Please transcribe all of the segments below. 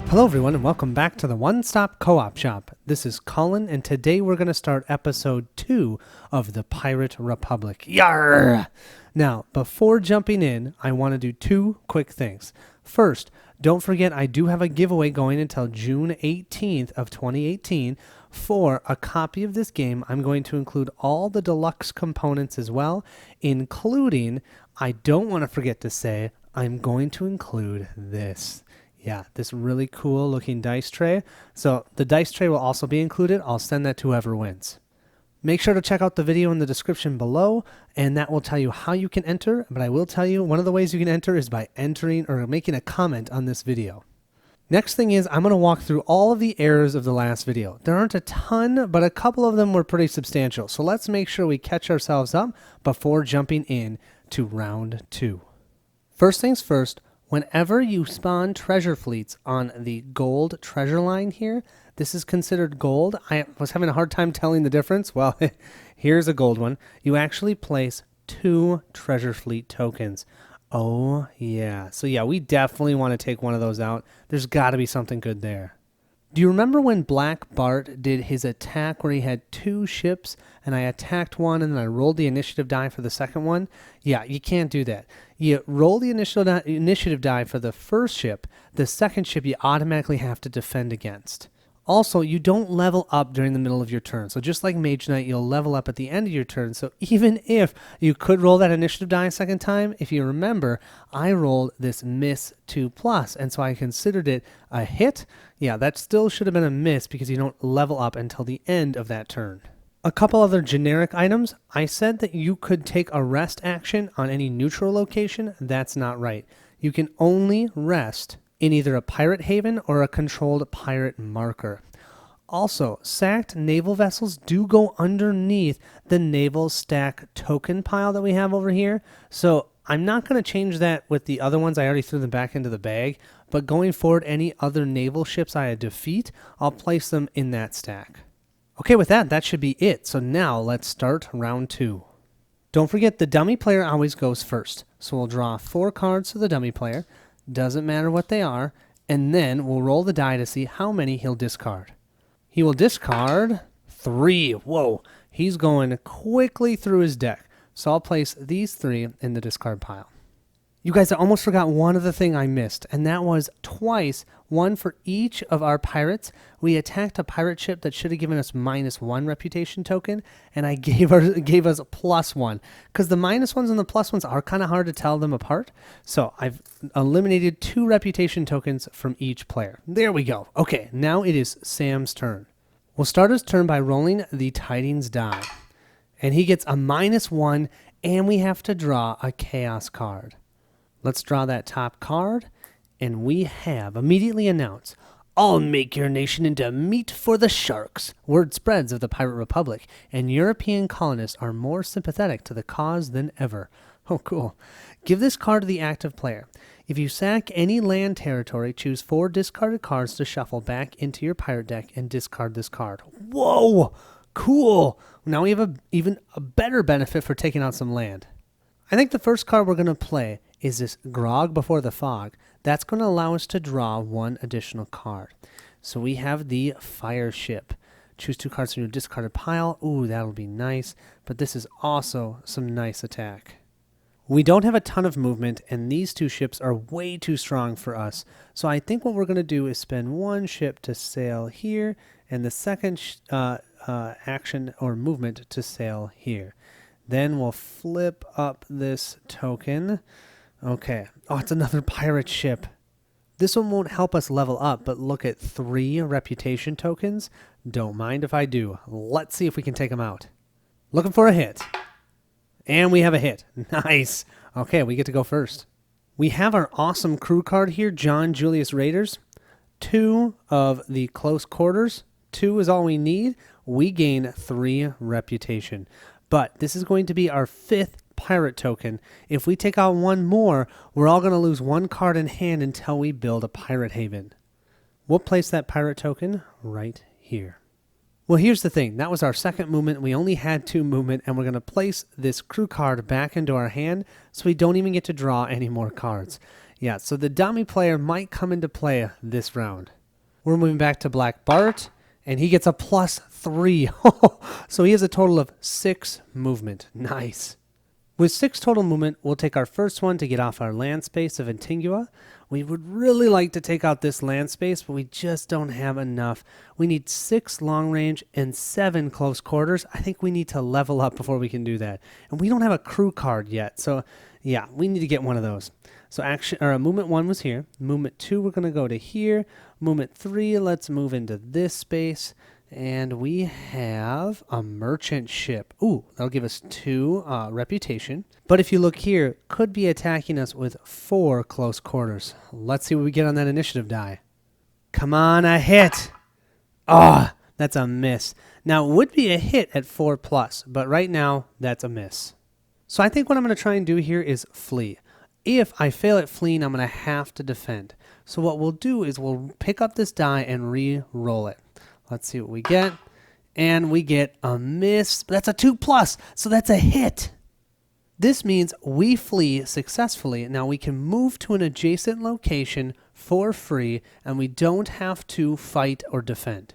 Hello everyone and welcome back to the One Stop Co-op Shop. This is Colin and today we're going to start episode 2 of the Pirate Republic. Yarr! Now, before jumping in, I want to do 2 quick things. First, don't forget I do have a giveaway going until June 18th of 2018 for a copy of this game. I'm going to include all the deluxe components as well, including, I don't want to forget to say, I'm going to include this. Yeah, this really cool looking dice tray. So the dice tray will also be included. I'll send that to whoever wins. Make sure to check out the video in the description below, and that will tell you how you can enter. But I will tell you, one of the ways you can enter is by entering or making a comment on this video. Next thing is I'm going to walk through all of the errors of the last video. There aren't a ton, but a couple of them were pretty substantial. So let's make sure we catch ourselves up before jumping in to round 2. First things first, whenever you spawn treasure fleets on the gold treasure line here, this is considered gold. I was having a hard time telling the difference. Well, here's a gold one. You actually place 2 treasure fleet tokens. Oh, yeah. So, yeah, we definitely want to take one of those out. There's got to be something good there. Do you remember when Black Bart did his attack where he had 2 ships and I attacked one and then I rolled the initiative die for the second one? Yeah, you can't do that. You roll the initiative die for the first ship. The second ship you automatically have to defend against. Also, you don't level up during the middle of your turn. So just like Mage Knight, you'll level up at the end of your turn. So even if you could roll that initiative die a second time, if you remember, I rolled this miss 2+, and so I considered it a hit. Yeah, that still should have been a miss because you don't level up until the end of that turn. A couple other generic items. I said that you could take a rest action on any neutral location. That's not right. You can only rest in either a pirate haven or a controlled pirate marker. Also, sacked naval vessels do go underneath the naval stack token pile that we have over here. So I'm not going to change that with the other ones. I already threw them back into the bag. But going forward, any other naval ships I defeat, I'll place them in that stack. Okay, with that, that should be it. So now let's start round 2. Don't forget the dummy player always goes first. So we'll draw 4 cards to the dummy player. Doesn't matter what they are. And then we'll roll the die to see how many he'll discard. He will discard 3. Whoa, he's going quickly through his deck. So I'll place these 3 in the discard pile. You guys, I almost forgot one other thing I missed, and that was twice, one for each of our pirates. We attacked a pirate ship that should have given us -1 reputation token, and I gave us +1, because the -1s and the +1s are kind of hard to tell them apart. So I've eliminated 2 reputation tokens from each player. There we go. Okay, now it is Sam's turn. We'll start his turn by rolling the tidings die, and he gets a -1, and we have to draw a chaos card. Let's draw that top card, and we have immediately announced, "I'll make your nation into meat for the sharks." Word spreads of the Pirate Republic, and European colonists are more sympathetic to the cause than ever. Oh, cool. Give this card to the active player. If you sack any land territory, choose 4 discarded cards to shuffle back into your pirate deck and discard this card. Whoa! Cool! Now we have even a better benefit for taking out some land. I think the first card we're going to play is this Grog Before the Fog. That's going to allow us to draw 1 additional card. So we have the Fire Ship. Choose 2 cards from your discarded pile. Ooh, that'll be nice. But this is also some nice attack. We don't have a ton of movement, and these 2 ships are way too strong for us. So I think what we're going to do is spend 1 ship to sail here, and the second action or movement to sail here. Then we'll flip up this token. Okay. Oh, it's another pirate ship. This one won't help us level up, but look at 3 reputation tokens. Don't mind if I do. Let's see if we can take them out. Looking for a hit. And we have a hit. Nice. Okay, we get to go first. We have our awesome crew card here, John Julius Raiders. 2 of the close quarters. 2 is all we need. We gain 3 reputation. But this is going to be our 5th pirate token. If we take out 1 more, we're all going to lose 1 card in hand until we build a pirate haven. We'll place that pirate token right here. Well, here's the thing. That was our second movement. We only had 2 movement, and we're going to place this crew card back into our hand so we don't even get to draw any more cards. Yeah, so the dummy player might come into play this round. We're moving back to Black Bart, and he gets a +3. So he has a total of 6 movement. Nice. With 6 total movement, we'll take our first one to get off our land space of Antigua. We would really like to take out this land space, but we just don't have enough. We need 6 long range and 7 close quarters. I think we need to level up before we can do that. And we don't have a crew card yet, so yeah, we need to get one of those. So movement 1 was here. Movement 2, we're going to go to here. Movement 3, let's move into this space. And we have a merchant ship. Ooh, that'll give us 2 reputation. But if you look here, could be attacking us with 4 close quarters. Let's see what we get on that initiative die. Come on, a hit. Oh, that's a miss. Now, it would be a hit at 4+, but right now, that's a miss. So I think what I'm going to try and do here is flee. If I fail at fleeing, I'm going to have to defend. So what we'll do is we'll pick up this die and re-roll it. Let's see what we get. And we get a miss. That's a 2+, so that's a hit. This means we flee successfully. Now we can move to an adjacent location for free, and we don't have to fight or defend.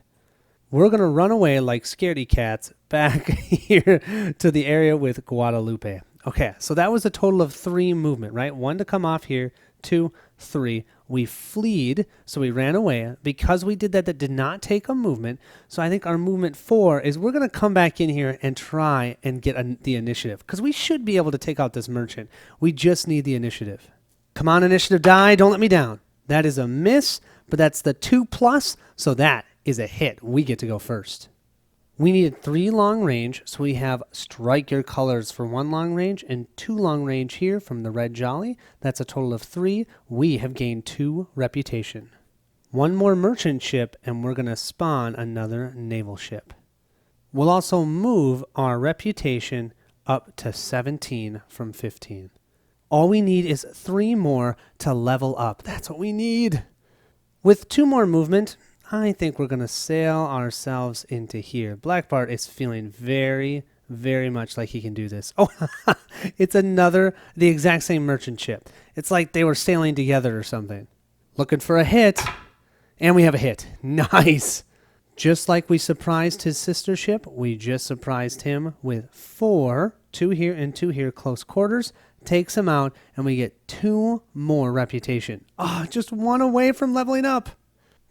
We're going to run away like scaredy cats back here to the area with Guadalupe. Okay, so that was a total of 3 movement, right? 1 to come off here, 2, 3. We fleed, so we ran away. Because we did that, that did not take a movement. So I think our movement 4 is we're going to come back in here and try and get the initiative. Because we should be able to take out this merchant. We just need the initiative. Come on, initiative die. Don't let me down. That is a miss, but that's the 2+, so that is a hit. We get to go first. We needed 3 long range, so we have strike your colors for 1 long range and 2 long range here from the red jolly. That's a total of 3. We have gained 2 reputation. 1 more merchant ship, and we're going to spawn another naval ship. We'll also move our reputation up to 17 from 15. All we need is 3 more to level up. That's what we need. With 2 more movement, I think we're going to sail ourselves into here. Black Bart is feeling very, very much like he can do this. Oh, it's the exact same merchant ship. It's like they were sailing together or something. Looking for a hit. And we have a hit. Nice. Just like we surprised his sister ship, we just surprised him with 4, 2 here and 2 here, close quarters. Takes him out, and we get 2 more reputation. Oh, just 1 away from leveling up.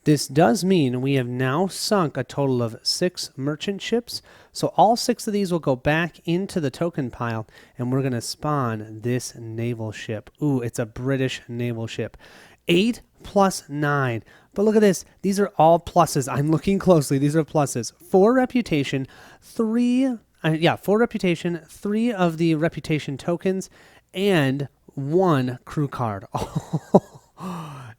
This does mean we have now sunk a total of 6 merchant ships. So all 6 of these will go back into the token pile, and we're going to spawn this naval ship. Ooh, it's a British naval ship. 8 + 9. But look at this. These are all pluses. I'm looking closely. These are pluses. 4 reputation, 4 reputation, 3 of the reputation tokens, and 1 crew card.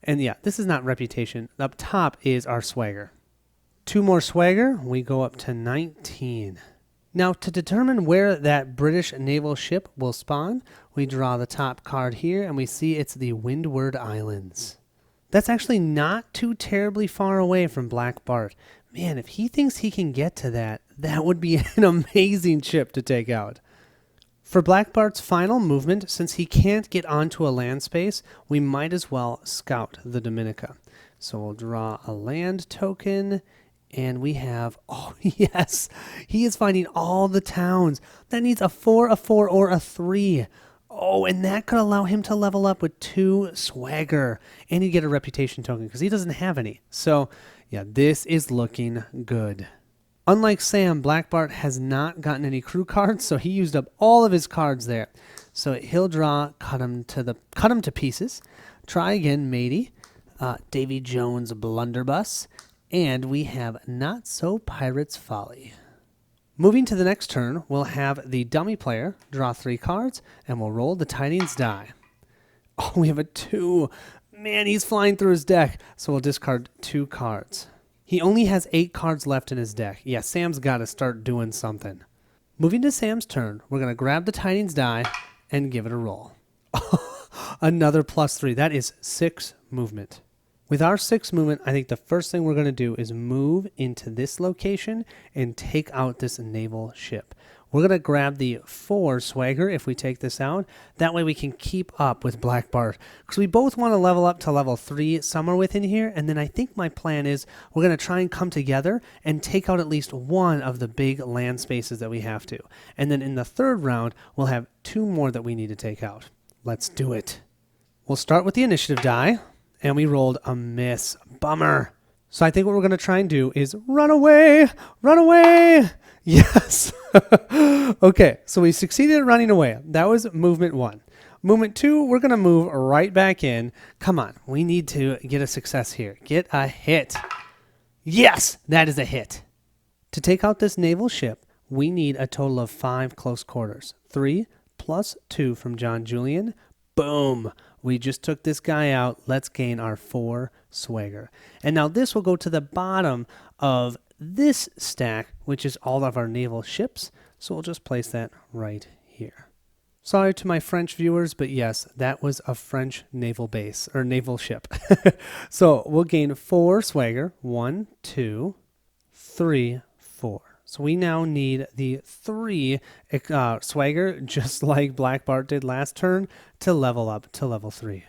And yeah, this is not reputation. Up top is our swagger. 2 more swagger, we go up to 19. Now, to determine where that British naval ship will spawn, we draw the top card here, and we see it's the Windward Islands. That's actually not too terribly far away from Black Bart. Man, if he thinks he can get to that, that would be an amazing ship to take out. For Black Bart's final movement, since he can't get onto a land space, we might as well scout the Dominica. So we'll draw a land token, and we have, oh yes, he is finding all the towns. That needs a 4, or a 3. Oh, and that could allow him to level up with 2 swagger. And he'd get a reputation token because he doesn't have any. So yeah, this is looking good. Unlike Sam, Black Bart has not gotten any crew cards, so he used up all of his cards there. So he'll draw, cut him to pieces. Try again, matey. Davy Jones Blunderbuss. And we have Not So Pirate's Folly. Moving to the next turn, we'll have the dummy player draw 3 cards, and we'll roll the tidings die. Oh, we have a 2. Man, he's flying through his deck. So we'll discard 2 cards. He only has 8 cards left in his deck. Yeah, Sam's got to start doing something. Moving to Sam's turn, we're going to grab the tidings die and give it a roll. Another +3. That is 6 movement. With our 6 movement, I think the first thing we're going to do is move into this location and take out this naval ship. We're going to grab the 4 swagger if we take this out. That way we can keep up with Black Bart. Because we both want to level up to level 3 somewhere within here. And then I think my plan is we're going to try and come together and take out at least one of the big land spaces that we have to. And then in the third round, we'll have 2 more that we need to take out. Let's do it. We'll start with the initiative die. And we rolled a miss. Bummer. So I think what we're going to try and do is run away. Run away. Yes. Okay, so we succeeded at running away. That was movement 1. Movement 2, we're going to move right back in. Come on, we need to get a success here. Get a hit. Yes, that is a hit. To take out this naval ship, we need a total of 5 close quarters. 3 plus 2 from John Julian. Boom. We just took this guy out. Let's gain our 4 swagger. And now this will go to the bottom of this stack, which is all of our naval ships. So we'll just place that right here. Sorry to my French viewers, but yes, that was a French naval base or naval ship. So we'll gain 4 swagger. 1, 2, 3, 4. So we now need the 3 swagger, just like Black Bart did last turn, to level up to level 3.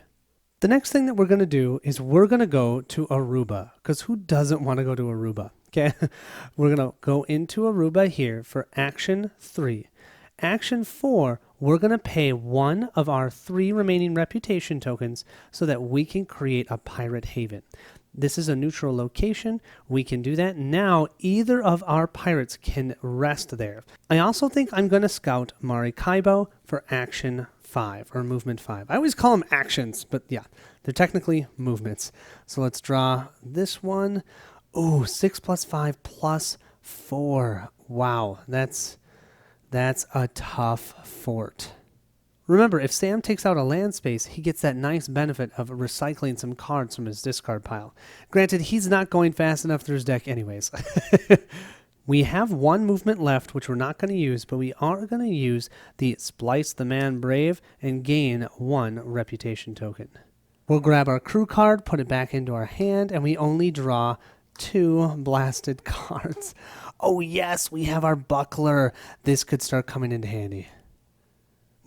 The next thing that we're going to do is we're going to go to Aruba, because who doesn't want to go to Aruba? Okay, we're going to go into Aruba here for action 3. Action 4, we're going to pay 1 of our 3 remaining reputation tokens so that we can create a pirate haven. This is a neutral location. We can do that. Now, either of our pirates can rest there. I also think I'm going to scout Maracaibo for action 5 or movement 5. I always call them actions, but yeah, they're technically movements. So let's draw this one. Ooh, 6 plus 5 plus 4. Wow, that's a tough fort. Remember, if Sam takes out a land space, he gets that nice benefit of recycling some cards from his discard pile. Granted, he's not going fast enough through his deck anyways. We have 1 movement left, which we're not going to use, but we are going to use the Splice the Man Brave and gain 1 reputation token. We'll grab our crew card, put it back into our hand, and we only draw 2 blasted cards. Oh yes, we have our buckler. This could start coming into handy.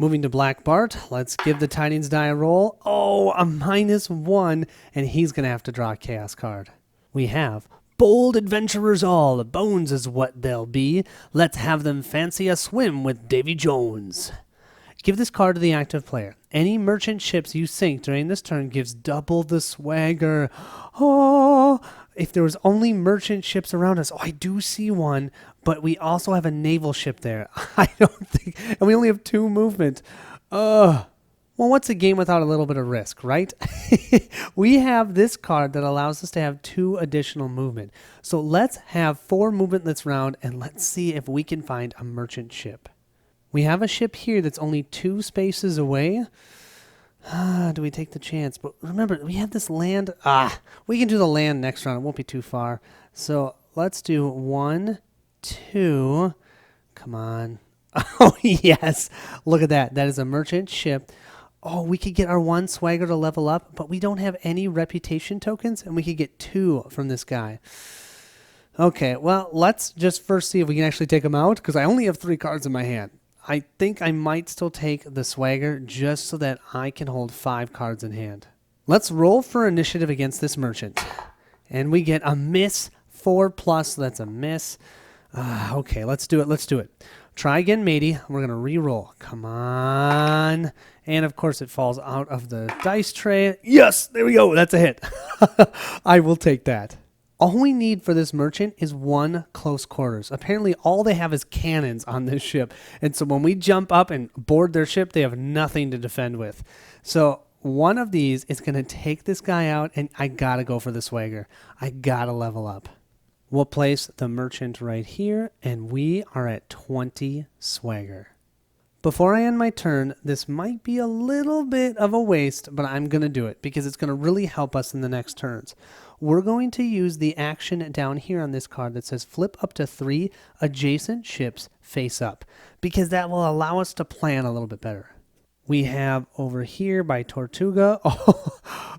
Moving to Black Bart, let's give the Tidings die a roll. Oh, a -1, and he's going to have to draw a Chaos card. We have Bold Adventurers all, bones is what they'll be. Let's have them fancy a swim with Davy Jones. Give this card to the active player. Any merchant ships you sink during this turn gives double the swagger. Oh, if there was only merchant ships around us. Oh, I do see one, but we also have a naval ship there. I don't think, and we only have 2 movement. Well, what's a game without a little bit of risk, right? We have this card that allows us to have 2 additional movement. So let's have 4 movement this round, and let's see if we can find a merchant ship. We have a ship here that's only 2 spaces away. Do we take the chance? But remember, we have this land. We can do the land next round. It won't be too far. So let's do 1, 2. Come on. Oh, yes. Look at that. That is a merchant ship. Oh, we could get our 1 swagger to level up, but we don't have any reputation tokens, and we could get 2 from this guy. Okay, well, let's just first see if we can actually take him out, because I only have 3 cards in my hand. I think I might still take the swagger just so that I can hold 5 cards in hand. Let's roll for initiative against this merchant. And we get a miss, 4+, so that's a miss. Okay, let's do it. Try again, matey. We're going to re-roll. Come on. And, of course, it falls out of the dice tray. Yes, there we go. That's a hit. I will take that. All we need for this merchant is 1 close quarters. Apparently, all they have is cannons on this ship. And so when we jump up and board their ship, they have nothing to defend with. So one of these is going to take this guy out, and I got to go for the swagger. I got to level up. We'll place the merchant right here, and we are at 20 swagger. Before I end my turn, this might be a little bit of a waste, but I'm going to do it because it's going to really help us in the next turns. We're going to use the action down here on this card that says flip up to 3 adjacent ships face up, because that will allow us to plan a little bit better. We have over here by Tortuga,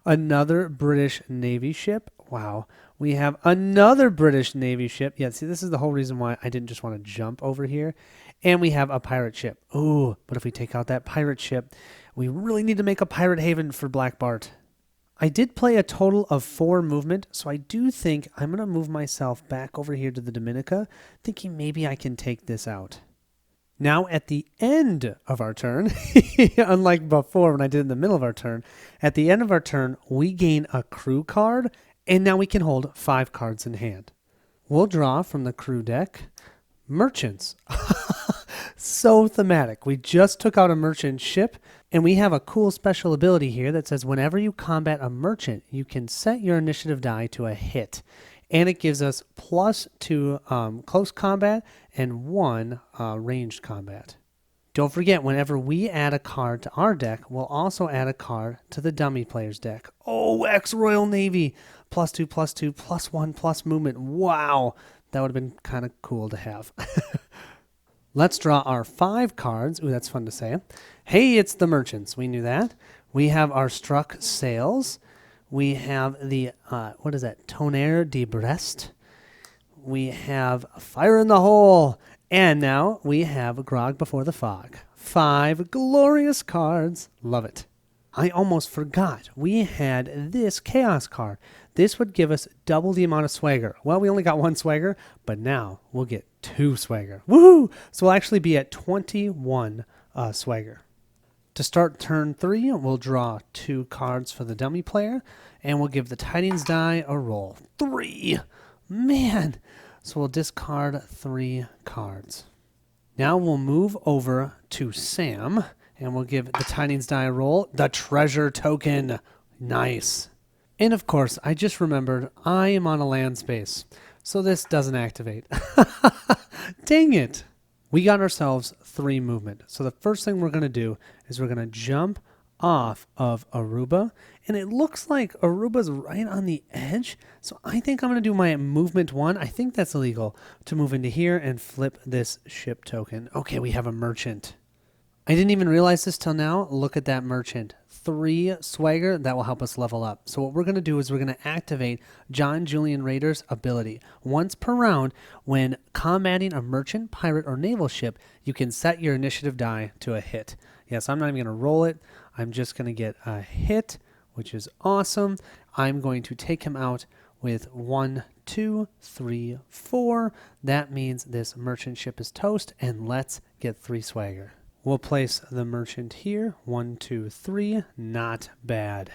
another British Navy ship. Wow. We have another British Navy ship. Yeah, see, this is the whole reason why I didn't just want to jump over here. And we have a pirate ship. Ooh, but if we take out that pirate ship, we really need to make a pirate haven for Black Bart. I did play a total of 4 movement, so I do think I'm going to move myself back over here to the Dominica, thinking maybe I can take this out. Now at the end of our turn, unlike before when I did in the middle of our turn, at the end of our turn, we gain a crew card, and now we can hold 5 cards in hand. We'll draw from the crew deck merchants. So thematic. We just took out a merchant ship, and we have a cool special ability here that says whenever you combat a merchant, you can set your initiative die to a hit. And it gives us +2 close combat and 1 ranged combat. Don't forget, whenever we add a card to our deck, we'll also add a card to the dummy player's deck. Oh, ex-Royal Navy! +2/+2 +1 plus movement. Wow! That would have been kind of cool to have. Let's draw our 5 cards. Ooh, that's fun to say. Hey, it's the merchants. We knew that. We have our struck sails. We have the, what is that? Tonnerre de Brest. We have Fire in the Hole. And now we have Grog Before the Fog. 5 glorious cards. Love it. I almost forgot. We had this Chaos card. This would give us double the amount of swagger. Well, we only got 1 swagger, but now we'll get 2 swagger. Woohoo! So we'll actually be at 21 swagger. To start turn 3, we'll draw 2 cards for the dummy player, and we'll give the tidings die a roll. 3! Man! So we'll discard 3 cards. Now we'll move over to Sam, and we'll give the tidings die a roll. The treasure token. Nice. And of course, I just remembered I am on a land space, so this doesn't activate. Dang it. We got ourselves 3 movement. So the first thing we're going to do is we're going to jump off of Aruba. And it looks like Aruba's right on the edge. So I think I'm going to do my movement 1. I think that's illegal to move into here and flip this ship token. Okay, we have a merchant. I didn't even realize this till now. Look at that merchant. 3 swagger, that will help us level up. So what we're going to do is we're going to activate John Julian Rader's ability. Once per round, when combating a merchant, pirate, or naval ship, you can set your initiative die to a hit. Yes, I'm not even going to roll it. I'm just going to get a hit, which is awesome. I'm going to take him out with 1, 2, 3, 4. That means this merchant ship is toast, and let's get 3 swagger. We'll place the merchant here. 1, 2, 3. Not bad.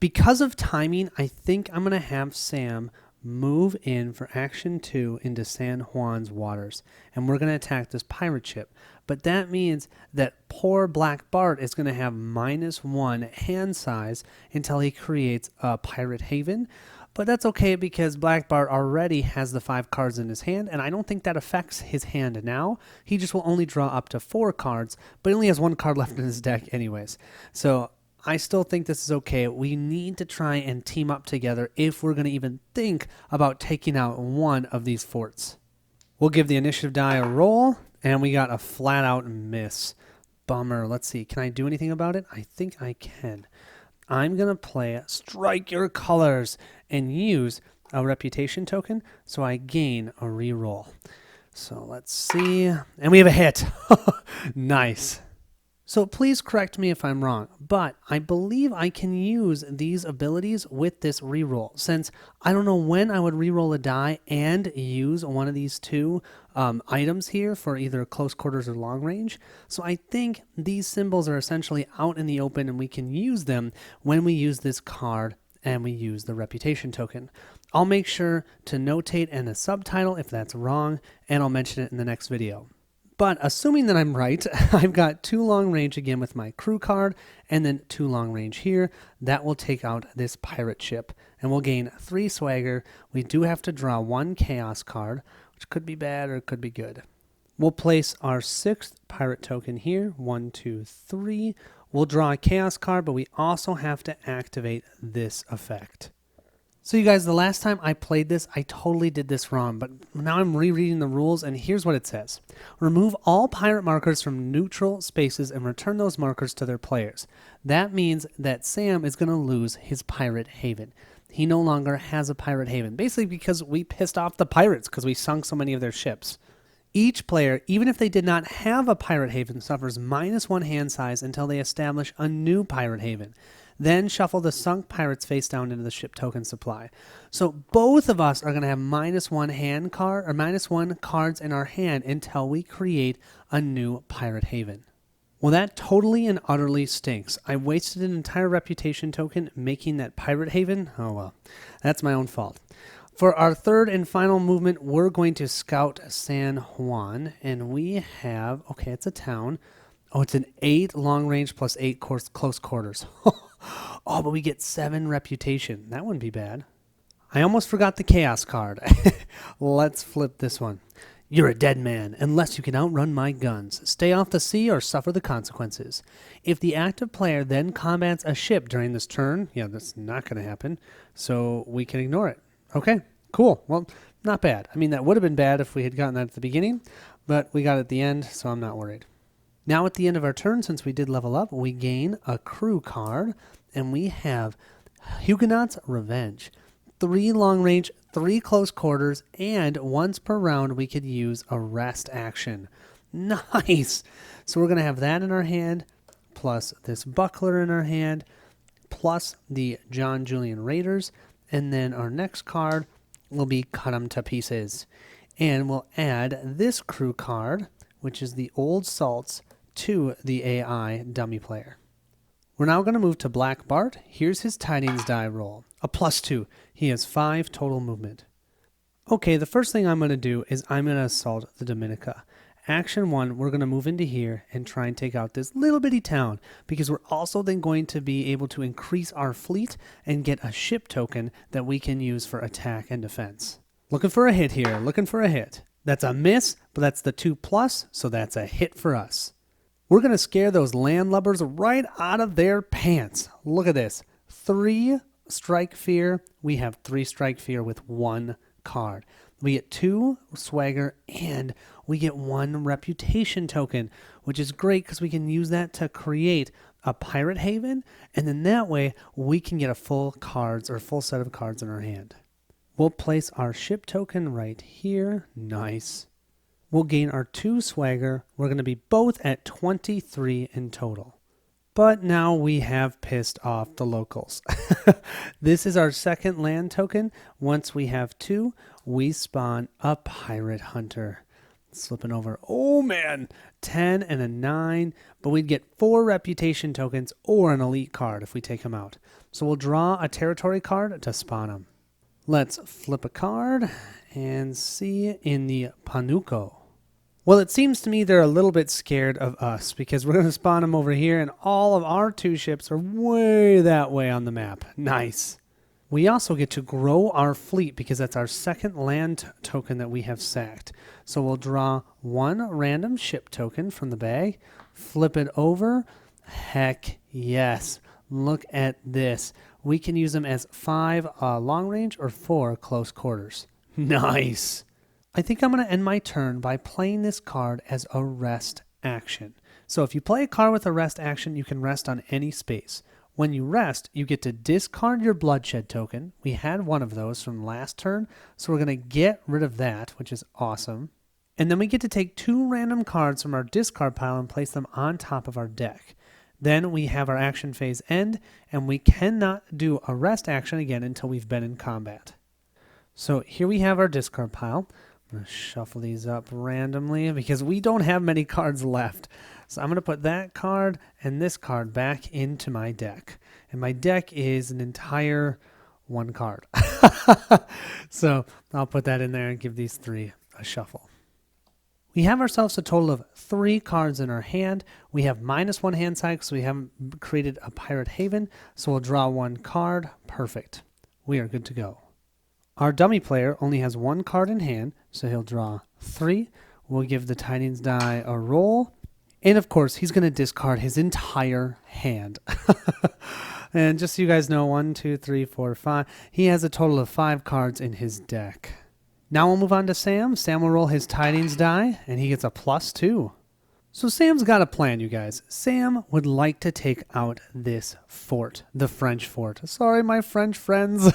Because of timing, I think I'm going to have Sam move in for action 2 into San Juan's waters. And we're going to attack this pirate ship. But that means that poor Black Bart is going to have -1 hand size until he creates a pirate haven. But that's okay because Black Bart already has the 5 cards in his hand, and I don't think that affects his hand now. He just will only draw up to 4 cards, but he only has 1 card left in his deck anyways. So I still think this is okay. We need to try and team up together if we're going to even think about taking out one of these forts. We'll give the initiative die a roll, and we got a flat-out miss. Bummer. Let's see. Can I do anything about it? I think I can. I'm going to play Strike Your Colors and use a reputation token so I gain a reroll. So let's see. And we have a hit. Nice. So please correct me if I'm wrong, but I believe I can use these abilities with this reroll, since I don't know when I would reroll a die and use one of these 2 items here for either close quarters or long range. So I think these symbols are essentially out in the open, and we can use them when we use this card and we use the reputation token. I'll make sure to notate in a subtitle if that's wrong, and I'll mention it in the next video. But assuming that I'm right, I've got 2 long range again with my crew card, and then 2 long range here. That will take out this pirate ship, and we'll gain 3 swagger. We do have to draw 1 chaos card, which could be bad or it could be good. We'll place our 6th pirate token here. 1, 2, 3. We'll draw a chaos card, but we also have to activate this effect. So you guys, the last time I played this, I totally did this wrong, but now I'm rereading the rules, and here's what it says. Remove all pirate markers from neutral spaces and return those markers to their players. That means that Sam is going to lose his pirate haven. He no longer has a pirate haven, basically because we pissed off the pirates because we sunk so many of their ships. Each player, even if they did not have a pirate haven, suffers -1 hand size until they establish a new pirate haven. Then shuffle the sunk pirates face down into the ship token supply. So both of us are going to have -1 hand card or -1 cards in our hand until we create a new pirate haven. Well, that totally and utterly stinks. I wasted an entire reputation token making that pirate haven. Oh well, that's my own fault. For our third and final movement, we're going to scout San Juan, and we have, okay, it's a town. Oh, it's an 8 long range plus 8 close quarters. Oh, but we get 7 reputation. That wouldn't be bad. I almost forgot the chaos card. Let's flip this one. You're a dead man unless you can outrun my guns. Stay off the sea or suffer the consequences. If the active player then combats a ship during this turn, yeah, that's not going to happen, so we can ignore it. Okay, cool. Well, not bad. I mean, that would have been bad if we had gotten that at the beginning, but we got it at the end, so I'm not worried. Now at the end of our turn, since we did level up, we gain a crew card, and we have Huguenot's Revenge. 3 long range, 3 close quarters, and once per round we could use a rest action. Nice! So we're going to have that in our hand, plus this buckler in our hand, plus the John Julian Raiders, and then our next card will be Cut 'em to Pieces. And we'll add this crew card, which is the Old Salts, to the AI dummy player. We're now going to move to Black Bart. Here's his Tidings die roll. A +2. He has 5 total movement. Okay, the first thing I'm going to do is I'm going to assault the Dominica. Action 1, we're going to move into here and try and take out this little bitty town, because we're also then going to be able to increase our fleet and get a ship token that we can use for attack and defense. Looking for a hit here, looking for a hit. That's a miss, but that's the 2+, so that's a hit for us. We're going to scare those landlubbers right out of their pants. Look at this. 3 strike fear. We have 3 strike fear with 1 card. We get 2 swagger, and we get 1 reputation token, which is great because we can use that to create a pirate haven, and then that way we can get a full set of cards in our hand. We'll place our ship token right here. Nice. We'll gain our 2 swagger. We're going to be both at 23 in total. But now we have pissed off the locals. This is our second land token. Once we have 2, we spawn a pirate hunter. Slipping over. Oh man, 10 and a 9. But we'd get 4 reputation tokens or an elite card if we take him out. So we'll draw a territory card to spawn him. Let's flip a card and see in the Panuco. Well, it seems to me they're a little bit scared of us because we're going to spawn them over here and all of our 2 ships are way that way on the map. Nice. We also get to grow our fleet because that's our second land token that we have sacked. So we'll draw 1 random ship token from the bag, flip it over. Heck yes. Look at this. We can use them as 5 long range or 4 close quarters. Nice. I think I'm going to end my turn by playing this card as a rest action. So if you play a card with a rest action, you can rest on any space. When you rest, you get to discard your bloodshed token. We had 1 of those from last turn, so we're going to get rid of that, which is awesome. And then we get to take 2 random cards from our discard pile and place them on top of our deck. Then we have our action phase end, and we cannot do a rest action again until we've been in combat. So here we have our discard pile. I'm going to shuffle these up randomly because we don't have many cards left. So I'm going to put that card and this card back into my deck. And my deck is an entire 1 card. So I'll put that in there and give these 3 a shuffle. We have ourselves a total of 3 cards in our hand. We have -1 hand size because we haven't created a pirate haven. So we'll draw 1 card. Perfect. We are good to go. Our dummy player only has 1 card in hand, so he'll draw 3. We'll give the Tidings die a roll. And of course, he's going to discard his entire hand. And just so you guys know, 1, 2, 3, 4, 5. He has a total of 5 cards in his deck. Now we'll move on to Sam. Sam will roll his Tidings die, and he gets a +2. So Sam's got a plan, you guys. Sam would like to take out this fort, the French fort. Sorry, my French friends.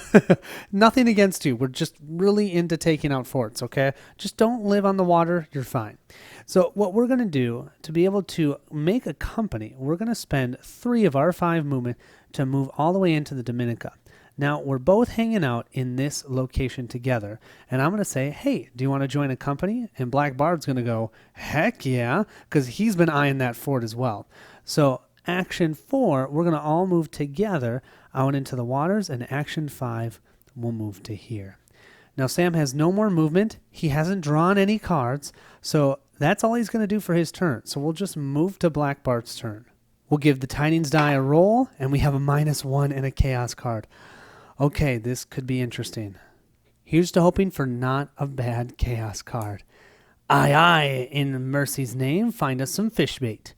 Nothing against you. We're just really into taking out forts, okay? Just don't live on the water. You're fine. So what we're going to do to be able to make a company, we're going to spend 3 of our 5 movement to move all the way into the Dominica. Now, we're both hanging out in this location together, and I'm going to say, hey, do you want to join a company? And Black Barb's going to go, heck yeah, because he's been eyeing that fort as well. So action 4, we're going to all move together out into the waters, and action 5, we'll move to here. Now, Sam has no more movement. He hasn't drawn any cards, so that's all he's going to do for his turn. So we'll just move to Black Bart's turn. We'll give the Tidings die a roll, and we have a -1 and a Chaos card. Okay, this could be interesting. Here's to hoping for not a bad Chaos card. Aye, aye, in mercy's name, find us some fish bait.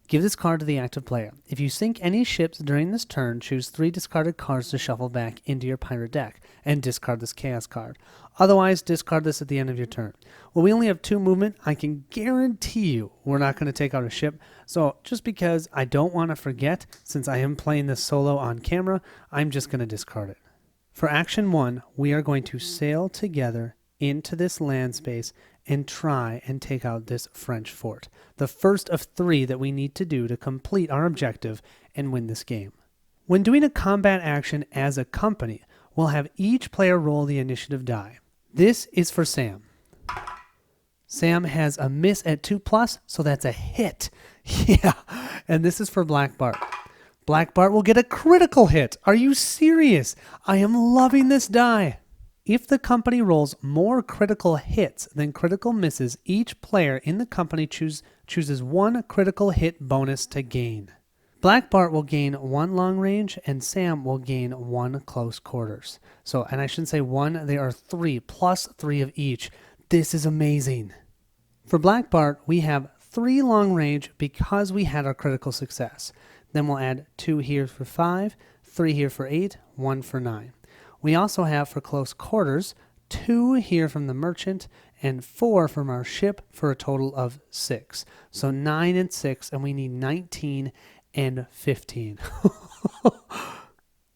Give this card to the active player. If you sink any ships during this turn, choose 3 discarded cards to shuffle back into your pirate deck and discard this Chaos card. Otherwise, discard this at the end of your turn. Well, we only have 2 movement. I can guarantee you we're not going to take out a ship. So just because I don't want to forget, since I am playing this solo on camera, I'm just going to discard it. For action 1, we are going to sail together into this land space and try and take out this French fort. The first of 3 that we need to do to complete our objective and win this game. When doing a combat action as a company, we'll have each player roll the initiative die. This is for Sam. Sam has a miss at 2+, so that's a hit. Yeah, and this is for Black Bart. Black Bart will get a critical hit. Are you serious? I am loving this die. If the company rolls more critical hits than critical misses, each player in the company chooses 1 critical hit bonus to gain. Black Bart will gain 1 long range, and Sam will gain 1 close quarters. So, and I shouldn't say 1, they are 3, plus 3 of each. This is amazing. For Black Bart, we have 3 long range because we had our critical success. Then we'll add 2 here for 5, 3 here for 8, 1 for 9. We also have for close quarters 2 here from the merchant and 4 from our ship for a total of 6. So 9 and 6, and we need 19 and 15.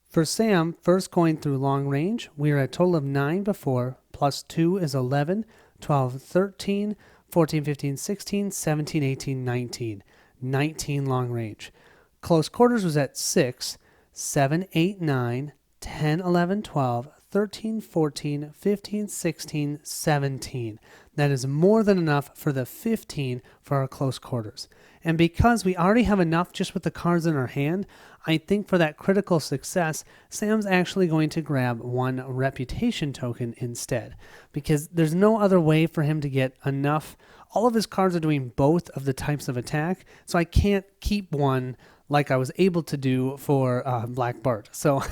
For Sam, first going through long range, we are at a total of 9 before, plus 2 is 11, 12, 13, 14, 15, 16, 17, 18, 19. 19 long range. Close quarters was at 6, 7, 8, 9, 10, 11, 12, 13, 14, 15, 16, 17. That is more than enough for the 15 for our close quarters. And because we already have enough just with the cards in our hand, I think for that critical success, Sam's actually going to grab 1 reputation token instead. Because there's no other way for him to get enough. All of his cards are doing both of the types of attack, so I can't keep 1 like I was able to do for Black Bart. So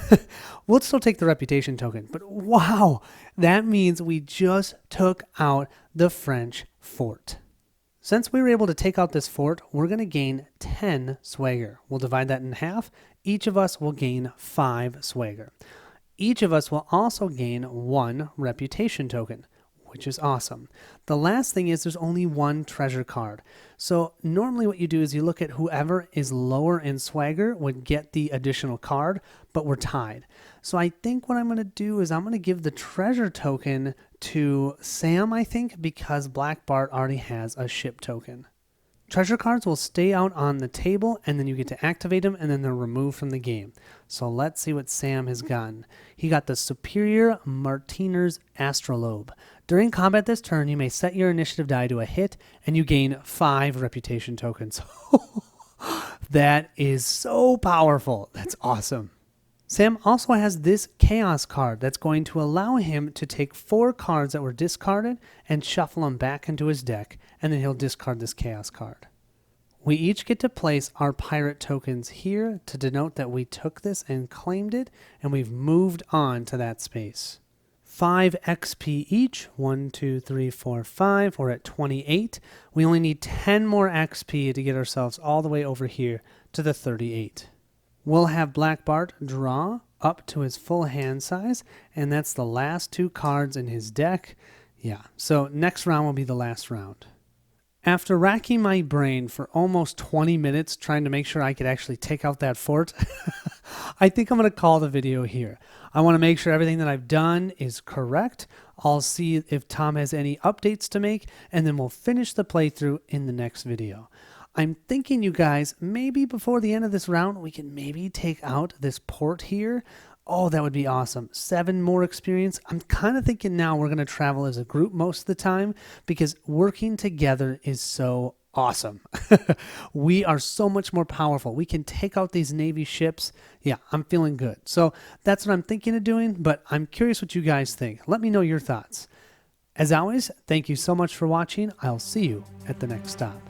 we'll still take the reputation token. But wow, that means we just took out the French fort. Since we were able to take out this fort, we're going to gain 10 swagger. We'll divide that in half. Each of us will gain 5 swagger. Each of us will also gain 1 reputation token, which is awesome. The last thing is there's only 1 treasure card. So normally what you do is you look at whoever is lower in swagger would get the additional card, but we're tied. So I think what I'm going to do is I'm going to give the treasure token to Sam, I think, because Black Bart already has a ship token. Treasure cards will stay out on the table, and then you get to activate them, and then they're removed from the game. So let's see what Sam has gotten. He got the Superior Martiner's Astrolabe. During combat this turn, you may set your initiative die to a hit, and you gain 5 reputation tokens. That is so powerful. That's awesome. Sam also has this Chaos card that's going to allow him to take 4 cards that were discarded and shuffle them back into his deck, and then he'll discard this Chaos card. We each get to place our pirate tokens here to denote that we took this and claimed it, and we've moved on to that space. 5 XP each, 1, 2, 3, 4, 5, we're at 28. We only need 10 more XP to get ourselves all the way over here to the 38. We'll have Black Bart draw up to his full hand size, and that's the last 2 cards in his deck. Yeah, so next round will be the last round. After racking my brain for almost 20 minutes trying to make sure I could actually take out that fort, I think I'm going to call the video here. I want to make sure everything that I've done is correct. I'll see if Tom has any updates to make, and then we'll finish the playthrough in the next video. I'm thinking, you guys, maybe before the end of this round, we can maybe take out this port here. Oh, that would be awesome. 7 more experience. I'm kind of thinking now we're going to travel as a group most of the time because working together is so awesome. We are so much more powerful. We can take out these Navy ships. Yeah, I'm feeling good. So that's what I'm thinking of doing, but I'm curious what you guys think. Let me know your thoughts. As always, thank you so much for watching. I'll see you at the next stop.